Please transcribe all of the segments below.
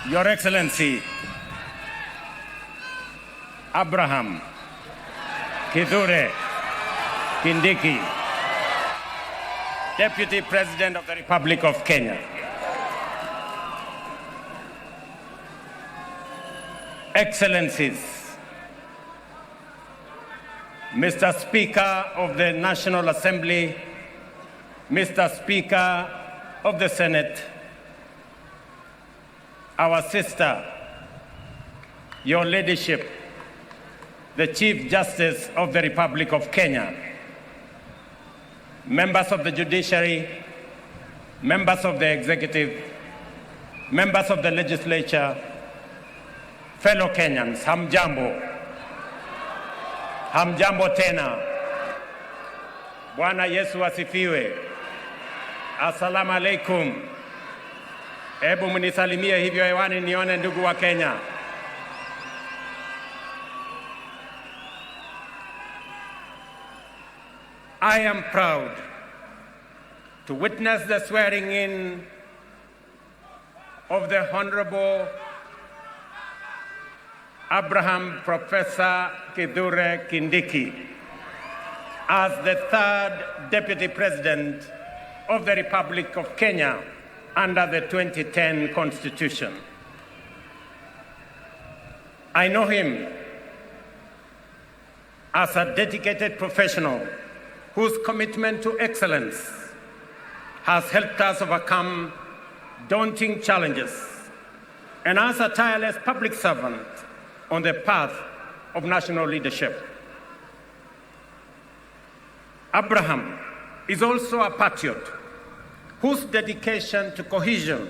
Your Excellency, Abraham Kithure Kindiki, Deputy President of the Republic of Kenya. Excellencies, Mr. Speaker of the National Assembly, Mr. Speaker of the Senate, our sister, your leadership, the Chief Justice of the Republic of Kenya, members of the judiciary, members of the executive, members of the legislature, fellow Kenyans, hamjambo. Hamjambo tena. Bwana Yesu asifiwe. Assalamu alaikum. Hebu mnisalimie hivyo hewani nione ndugu wa Kenya. I am proud to witness the swearing in of the Honorable Abraham Professor Kithure Kindiki as the third Deputy President of the Republic of Kenya under the 2010 Constitution. I know him as a dedicated professional whose commitment to excellence has helped us overcome daunting challenges, and as a tireless public servant on the path of national leadership. Abraham is also a patriot whose dedication to cohesion,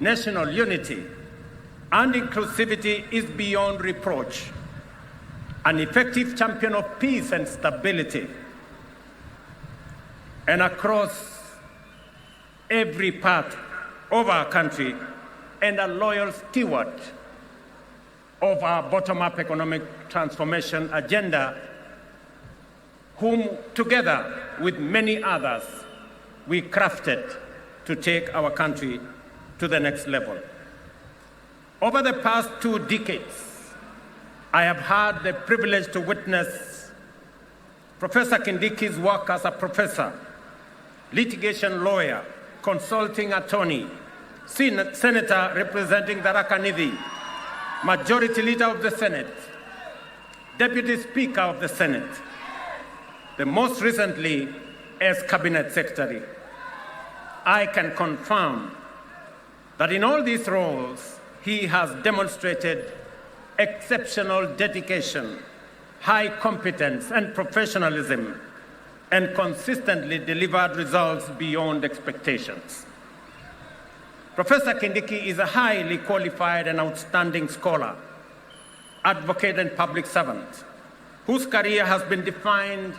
national unity, and inclusivity is beyond reproach, an effective champion of peace and stability, and across every part of our country, and a loyal steward of our bottom-up economic transformation agenda, whom together with many others, we crafted to take our country to the next level. Over the past 2 decades, I have had the privilege to witness Professor Kindiki's work as a professor, litigation lawyer, consulting attorney, senator representing Tharaka Nithi, Majority Leader of the Senate, Deputy Speaker of the Senate, the most recently as Cabinet Secretary. I can confirm that in all these roles, he has demonstrated exceptional dedication, high competence and professionalism, and consistently delivered results beyond expectations. Professor Kindiki is a highly qualified and outstanding scholar, advocate and public servant, whose career has been defined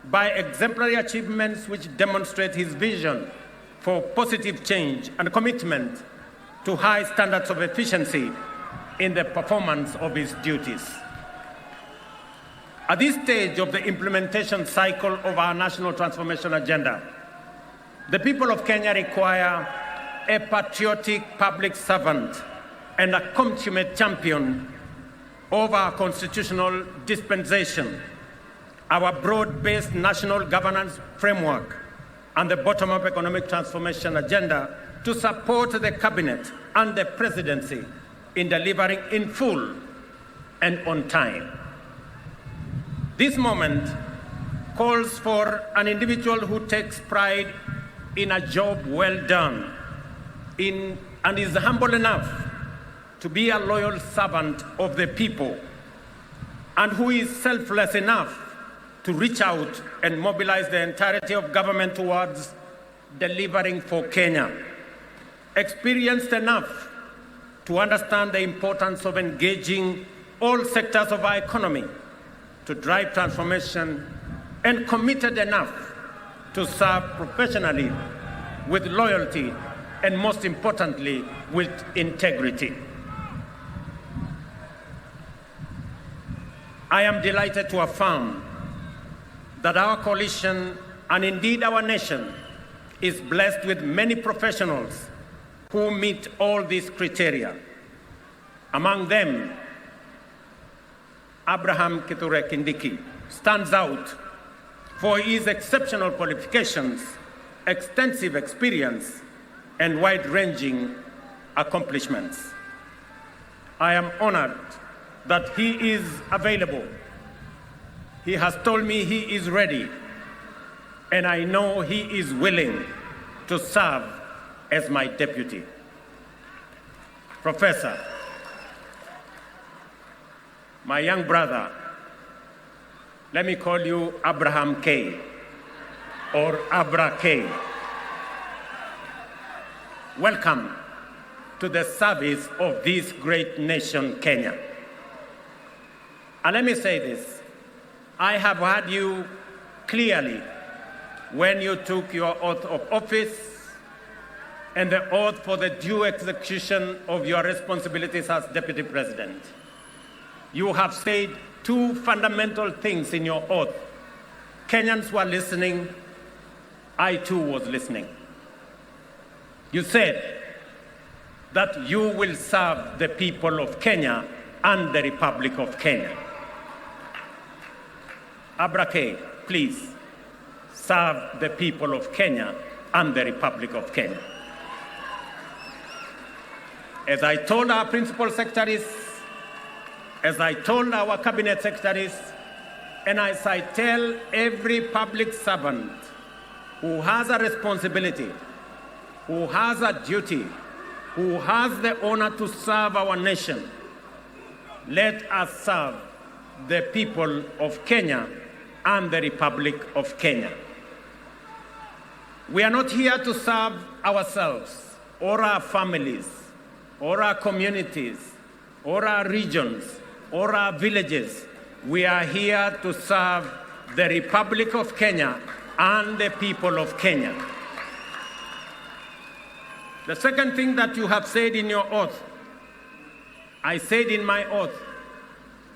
by exemplary achievements which demonstrate his vision for positive change and commitment to high standards of efficiency in the performance of his duties. At this stage of the implementation cycle of our national transformation agenda, the people of Kenya require a patriotic public servant and a consummate champion of our constitutional dispensation, our broad-based national governance framework, and the bottom-up economic transformation agenda to support the cabinet and the presidency in delivering in full and on time. This moment calls for an individual who takes pride in a job well done and is humble enough to be a loyal servant of the people, and who is selfless enough to reach out and mobilize the entirety of government towards delivering for Kenya, experienced enough to understand the importance of engaging all sectors of our economy to drive transformation, and committed enough to serve professionally with loyalty and, most importantly, with integrity. I am delighted to affirm that our coalition, and indeed our nation, is blessed with many professionals who meet all these criteria. Among them, Abraham Kithure Kindiki stands out for his exceptional qualifications, extensive experience, and wide-ranging accomplishments. I am honored that he is available. He has told me he is ready, and I know he is willing to serve as my deputy. Professor, my young brother, let me call you Abraham K. or Abra K. Welcome to the service of this great nation, Kenya. And let me say this, I have heard you clearly when you took your oath of office and the oath for the due execution of your responsibilities as Deputy President. You have said two fundamental things in your oath. Kenyans were listening, I too was listening. You said that you will serve the people of Kenya and the Republic of Kenya. Abrake, please serve the people of Kenya and the Republic of Kenya. As I told our principal secretaries, as I told our cabinet secretaries, and as I tell every public servant who has a responsibility, who has a duty, who has the honor to serve our nation, let us serve the people of Kenya and the Republic of Kenya. We are not here to serve ourselves or our families or our communities or our regions or our villages. We are here to serve the Republic of Kenya and the people of Kenya. The second thing that you have said in your oath, I said in my oath,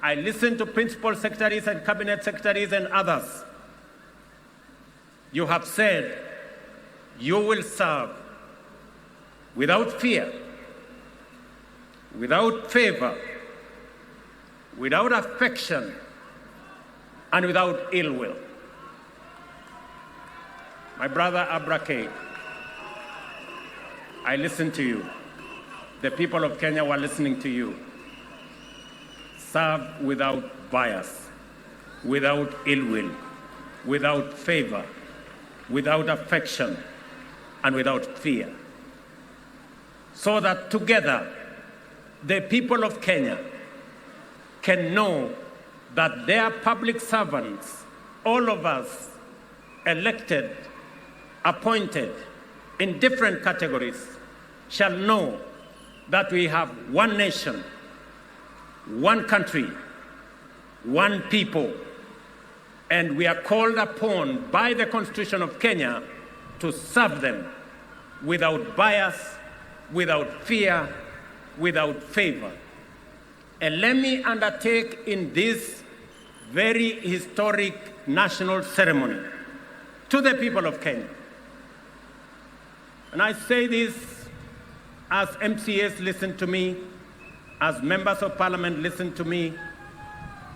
I listened to principal secretaries and cabinet secretaries and others. You have said you will serve without fear, without favor, without affection, and without ill will. My brother Abrake, I listened to you. The people of Kenya were listening to you. Serve without bias, without ill will, without favor, without affection, and without fear. So that together, the people of Kenya can know that their public servants, all of us, elected, appointed in different categories, shall know that we have one nation, one country, one people, and we are called upon by the Constitution of Kenya to serve them without bias, without fear, without favor. And let me undertake in this very historic national ceremony to the people of Kenya. And I say this as MCAs listen to me, as members of parliament listen to me,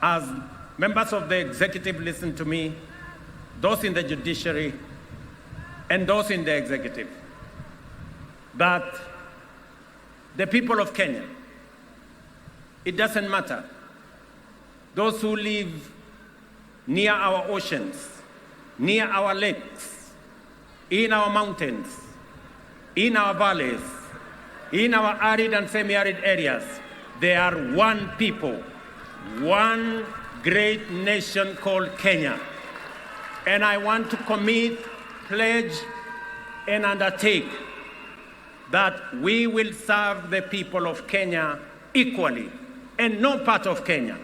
as members of the executive listen to me, those in the judiciary, and those in the executive, that the people of Kenya, it doesn't matter. Those who live near our oceans, near our lakes, in our mountains, in our valleys, in our arid and semi-arid areas, they are one people, one great nation called Kenya. And I want to commit, pledge, and undertake that we will serve the people of Kenya equally, and no part of Kenya,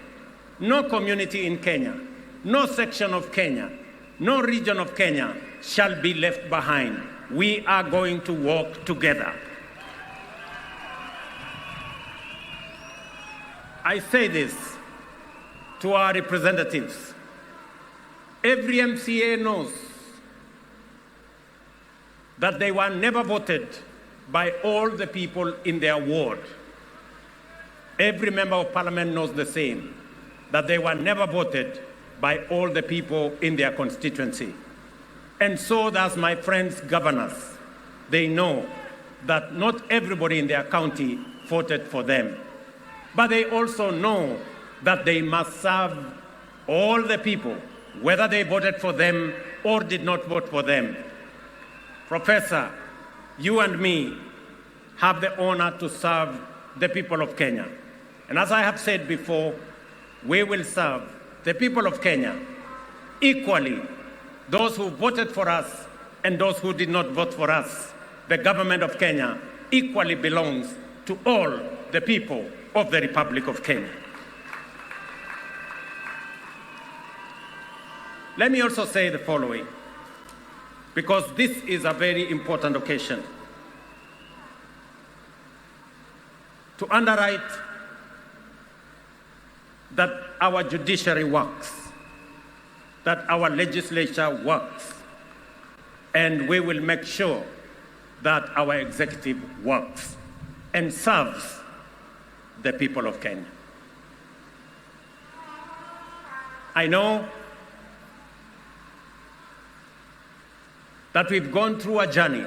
no community in Kenya, no section of Kenya, no region of Kenya shall be left behind. We are going to work together. I say this to our representatives. Every MCA knows that they were never voted by all the people in their ward. Every member of parliament knows the same, that they were never voted by all the people in their constituency. And so does my friends governors. They know that not everybody in their county voted for them. But they also know that they must serve all the people, whether they voted for them or did not vote for them. Professor, you and me have the honor to serve the people of Kenya. And as I have said before, we will serve the people of Kenya equally, those who voted for us and those who did not vote for us. The government of Kenya equally belongs to all the people of the Republic of Kenya. Let me also say the following, because this is a very important occasion. To underwrite that our judiciary works, that our legislature works, and we will make sure that our executive works and serves the people of Kenya. I know that we've gone through a journey,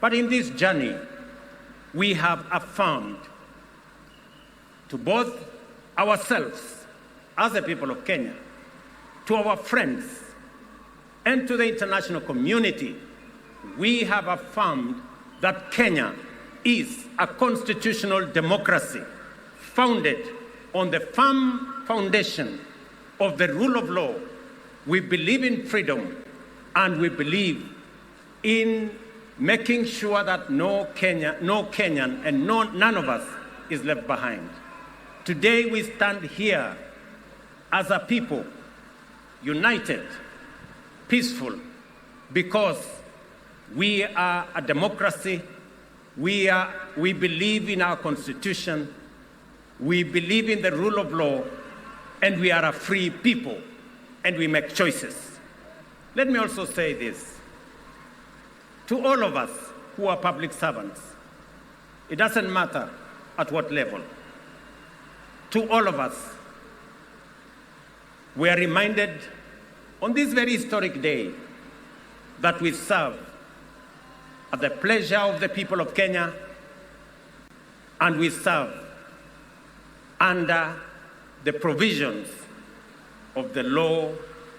but in this journey, we have affirmed to both ourselves as the people of Kenya, to our friends, and to the international community, we have affirmed that Kenya is a constitutional democracy founded on the firm foundation of the rule of law. We believe in freedom, and we believe in making sure that no Kenyan and none of us is left behind. Today we stand here as a people, united, peaceful, because we are a democracy, we believe in our constitution, we believe in the rule of law, and we are a free people, and we make choices. Let me also say this. To all of us who are public servants, it doesn't matter at what level. To all of us, we are reminded on this very historic day that we serve at the pleasure of the people of Kenya, and we serve under the provisions of the law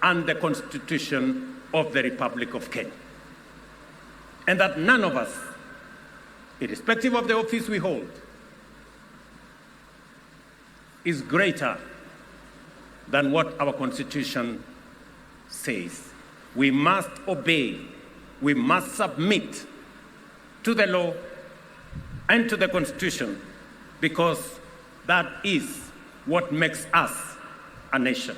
and the Constitution of the Republic of Kenya. And that none of us, irrespective of the office we hold, is greater than what our Constitution says. We must obey, we must submit to the law and to the Constitution, because that is what makes us a nation.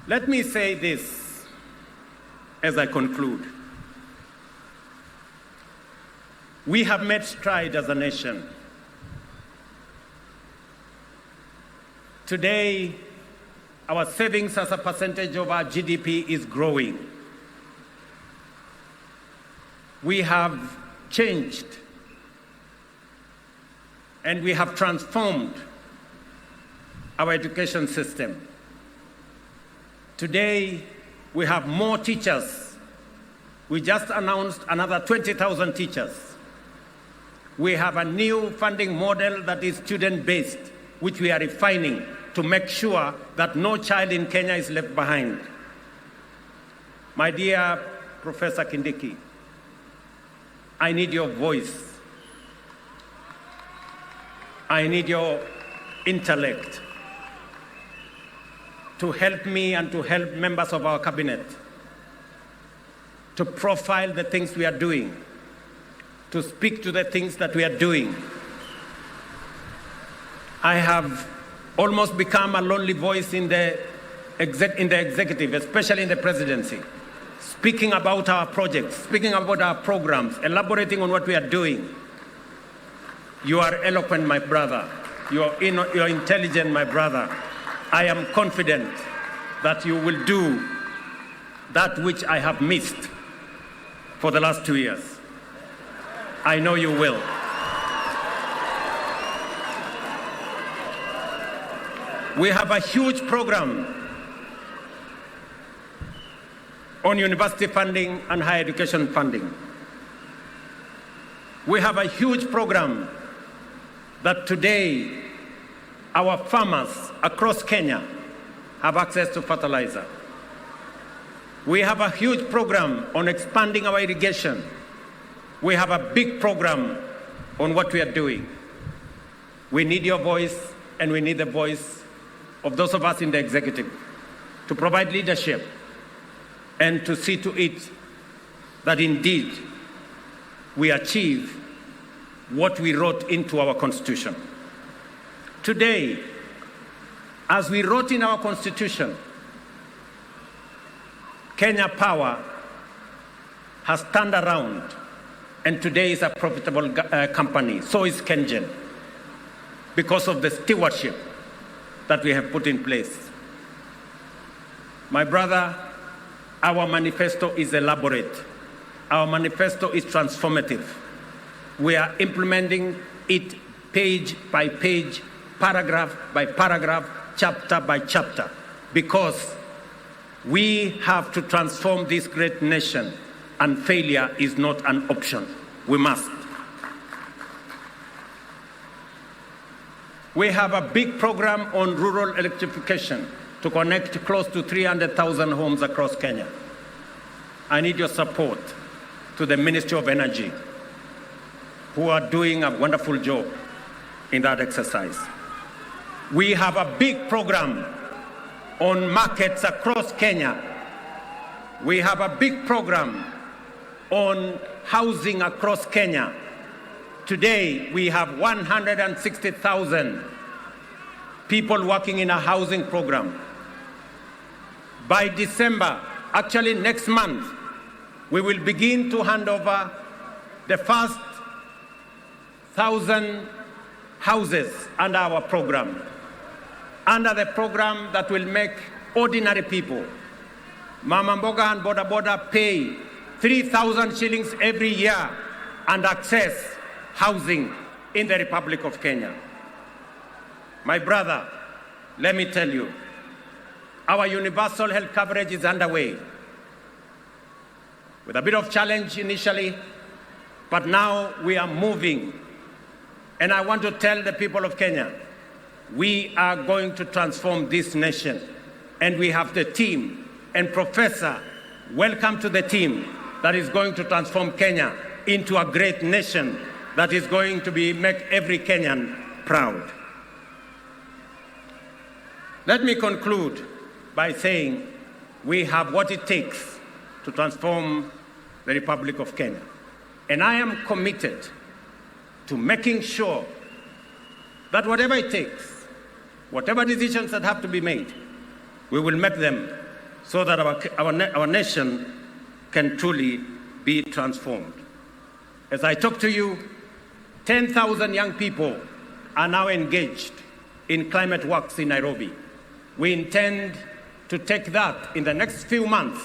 Let me say this as I conclude. We have made strides as a nation. Today, our savings as a percentage of our GDP is growing. We have changed and we have transformed our education system. Today, we have more teachers. We just announced another 20,000 teachers. We have a new funding model that is student-based, which we are refining to make sure that no child in Kenya is left behind. My dear Professor Kindiki, I need your voice. I need your intellect to help me and to help members of our cabinet to profile the things we are doing, to speak to the things that we are doing. I have almost become a lonely voice in the executive, especially in the presidency, speaking about our projects, speaking about our programs, elaborating on what we are doing. You are eloquent, my brother. You are intelligent, my brother. I am confident that you will do that which I have missed. for the last 2 years. I know you will. We have a huge program on university funding and higher education funding. We have a huge program that today our farmers across Kenya have access to fertilizer. We have a huge program on expanding our irrigation. We have a big program on what we are doing. We need your voice, and we need the voice of those of us in the executive to provide leadership and to see to it that indeed we achieve what we wrote into our Constitution. Today, as we wrote in our Constitution, Kenya Power has turned around and today is a profitable company. So is KenGen, because of the stewardship that we have put in place. My brother, our manifesto is elaborate. Our manifesto is transformative. We are implementing it page by page, paragraph by paragraph, chapter by chapter, because we have to transform this great nation, and failure is not an option. We must. We have a big program on rural electrification to connect close to 300,000 homes across Kenya. I need your support to the Ministry of Energy, who are doing a wonderful job in that exercise. We have a big program on markets across Kenya. We have a big program on housing across Kenya. Today, we have 160,000 people working in a housing program. By December, actually next month, we will begin to hand over the first 1,000 houses under our program, under the program that will make ordinary people, Mama Mboga and Boda Boda, pay 3,000 shillings every year and access housing in the Republic of Kenya. My brother, let me tell you, our universal health coverage is underway, with a bit of challenge initially, but now we are moving. And I want to tell the people of Kenya, we are going to transform this nation. And we have the team. And Professor, welcome to the team that is going to transform Kenya into a great nation that is going to make every Kenyan proud. Let me conclude by saying we have what it takes to transform the Republic of Kenya. And I am committed to making sure that whatever it takes, whatever decisions that have to be made, we will make them so that our nation can truly be transformed. As I talk to you, 10,000 young people are now engaged in climate works in Nairobi. We intend to take that in the next few months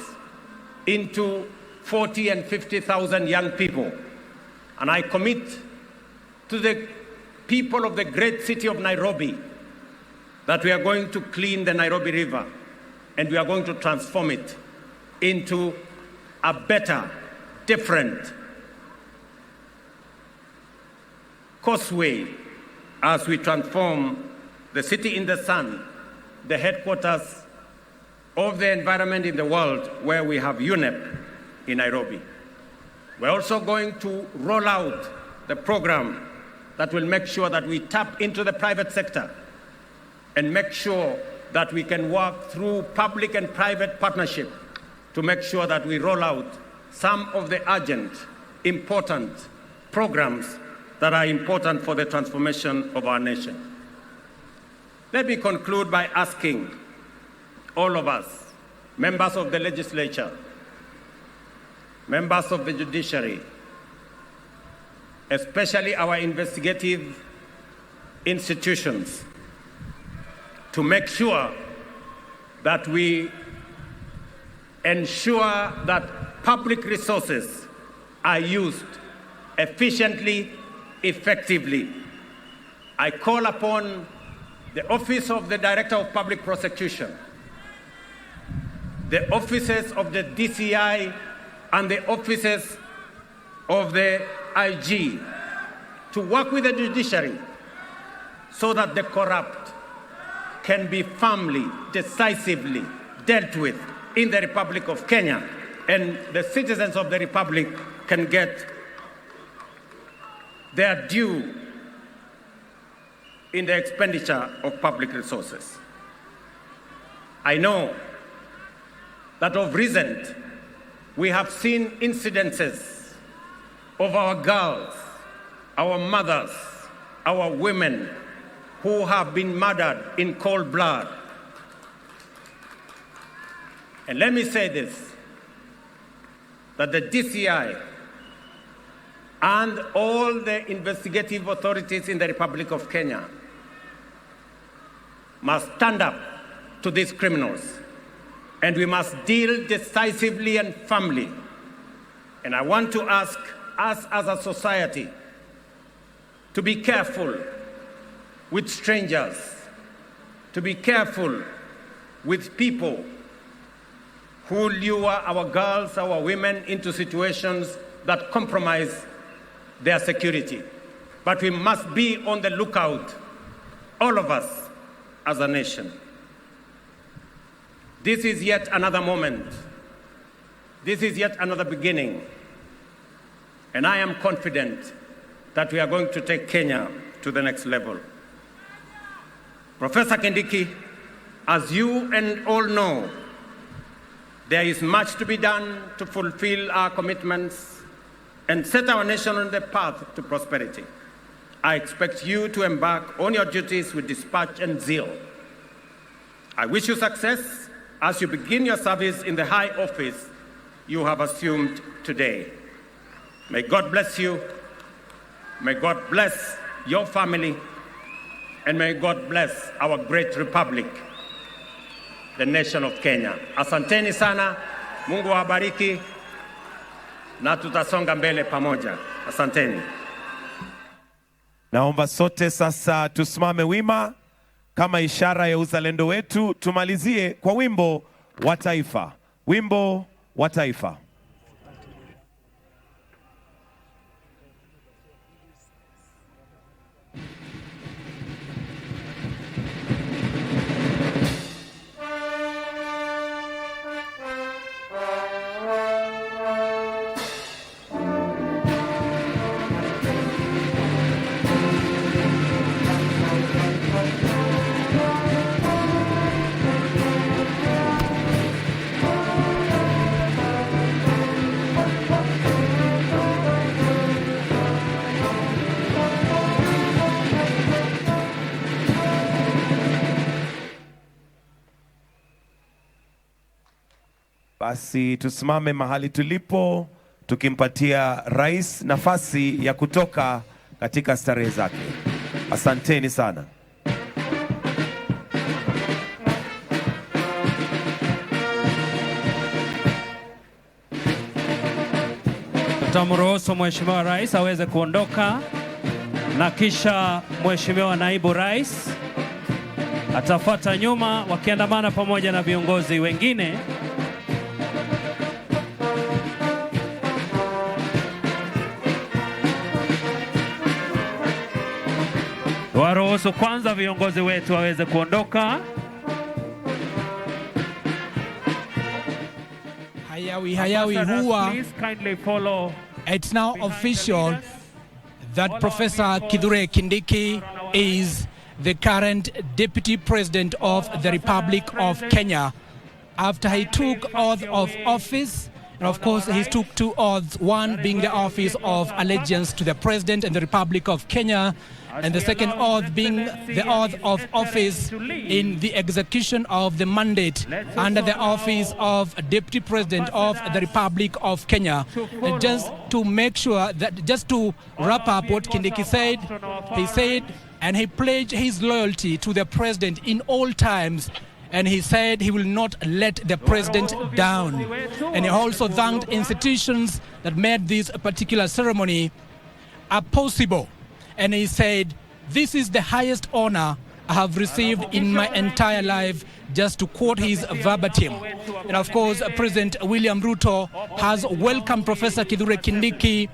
into 40 and 50,000 young people. And I commit to the people of the great city of Nairobi that we are going to clean the Nairobi River and we are going to transform it into a better, different causeway as we transform the city in the sun, the headquarters of the environment in the world, where we have UNEP in Nairobi. We're also going to roll out the program that will make sure that we tap into the private sector and make sure that we can work through public and private partnership to make sure that we roll out some of the urgent, important programs that are important for the transformation of our nation. Let me conclude by asking all of us, members of the legislature, members of the judiciary, especially our investigative institutions, to make sure that we ensure that public resources are used efficiently, effectively. I call upon the Office of the Director of Public Prosecution, the offices of the DCI, and the offices of the IG to work with the judiciary so that the corrupt can be firmly, decisively dealt with in the Republic of Kenya, and the citizens of the Republic can get their due in the expenditure of public resources. I know that of recent, we have seen incidences of our girls, our mothers, our women who have been murdered in cold blood. And let me say this, that the DCI and all the investigative authorities in the Republic of Kenya must stand up to these criminals, and we must deal decisively and firmly. And I want to ask us as a society to be careful with strangers, to be careful with people who lure our girls, our women into situations that compromise their security. But we must be on the lookout, all of us as a nation. This is yet another moment. This is yet another beginning. And I am confident that we are going to take Kenya to the next level. Professor Kindiki, as you and all know, there is much to be done to fulfill our commitments and set our nation on the path to prosperity. I expect you to embark on your duties with dispatch and zeal. I wish you success as you begin your service in the high office you have assumed today. May God bless you. May God bless your family. And may God bless our great republic, the nation of Kenya. Asanteni sana, Mungu awabariki, na tutasonga mbele pamoja. Asanteni. Naomba sote sasa tusimame wima kama ishara ya uzalendo wetu. Tumalizie kwa wimbo wa taifa. Wimbo wa taifa. Basi tusimame mahali tulipo tukimpatia rais nafasi ya kutoka katika starehe zake. Asanteni sana. Tutamruhusu Mheshimiwa Rais aweze kuondoka, na kisha Mheshimiwa Naibu Rais atafuata nyuma wakiandamana pamoja na viongozi wengine. Waruhusu kwanza viongozi wetu waweze kuondoka. Hayawi huwa. It's now official that Professor Kithure Kindiki is the current Deputy President of the Republic of Kenya. After he took oath of office, and of course he took two oaths, one being the office of allegiance to the President and the Republic of Kenya, and the second oath being the oath of office in the execution of the mandate under the office of Deputy President of the Republic of Kenya. And just to make sure that, just to wrap up what Kindiki said, he said, and he pledged his loyalty to the President in all times, and he said he will not let the president down. And he also thanked institutions that made this particular ceremony possible. And he said, "This is the highest honor I have received in my entire life," just to quote his verbatim. And of course, President William Ruto has welcomed Professor Kithure Kindiki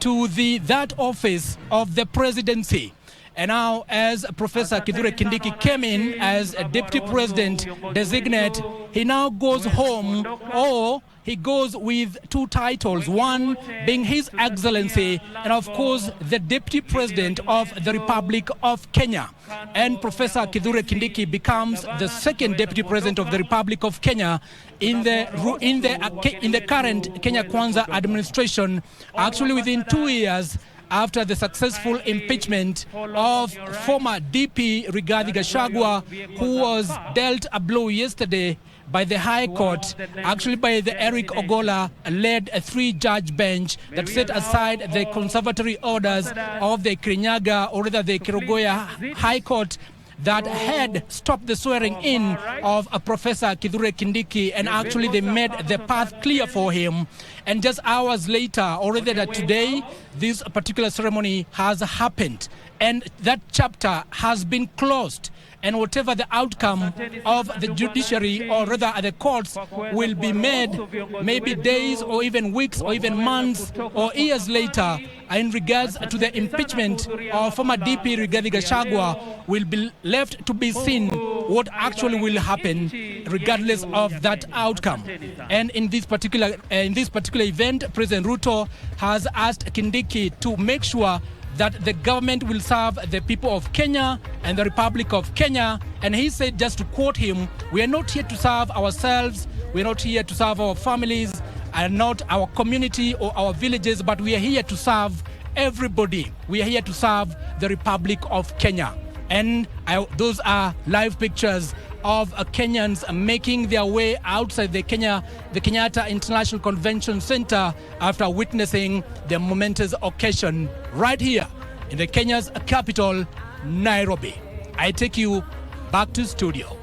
to that office of the presidency. And now, as Professor Kithure Kindiki came in as a deputy president designate, he now goes home, or he goes with two titles, one being His Excellency, and of course the Deputy President of the Republic of Kenya. And Professor Kithure Kindiki becomes the second Deputy President of the Republic of Kenya in the current Kenya Kwanza administration, actually within 2 years after the successful impeachment of former DP Rigathi Gachagua, who was dealt a blow yesterday by the High Court, actually by the Eric Ogola-led 3-judge bench that set aside the conservatory orders of the Kirinyaga, or rather the Kerugoya High Court, that had stopped the swearing in of Professor Kithure Kindiki, and actually they made the path clear for him. And just hours later, or rather that today, this particular ceremony has happened, and that chapter has been closed. And whatever the outcome of the judiciary, or rather the courts, will be made maybe days or even weeks or even months or years later in regards to the impeachment of former DP Rigathi Gachagua, will be left to be seen what actually will happen regardless of that outcome. And in this particular event, President Ruto has asked Kindiki to make sure that the government will serve the people of Kenya and the Republic of Kenya. And he said, just to quote him, "We are not here to serve ourselves, we are not here to serve our families, and not our community or our villages, but we are here to serve everybody. We are here to serve the Republic of Kenya." And those are live pictures of Kenyans making their way outside the Kenyatta International Convention Center after witnessing the momentous occasion right here in the Kenya's capital, Nairobi. I take you back to studio.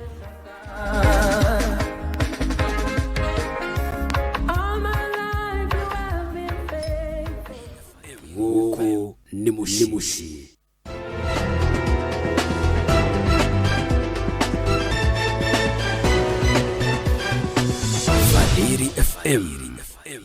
FM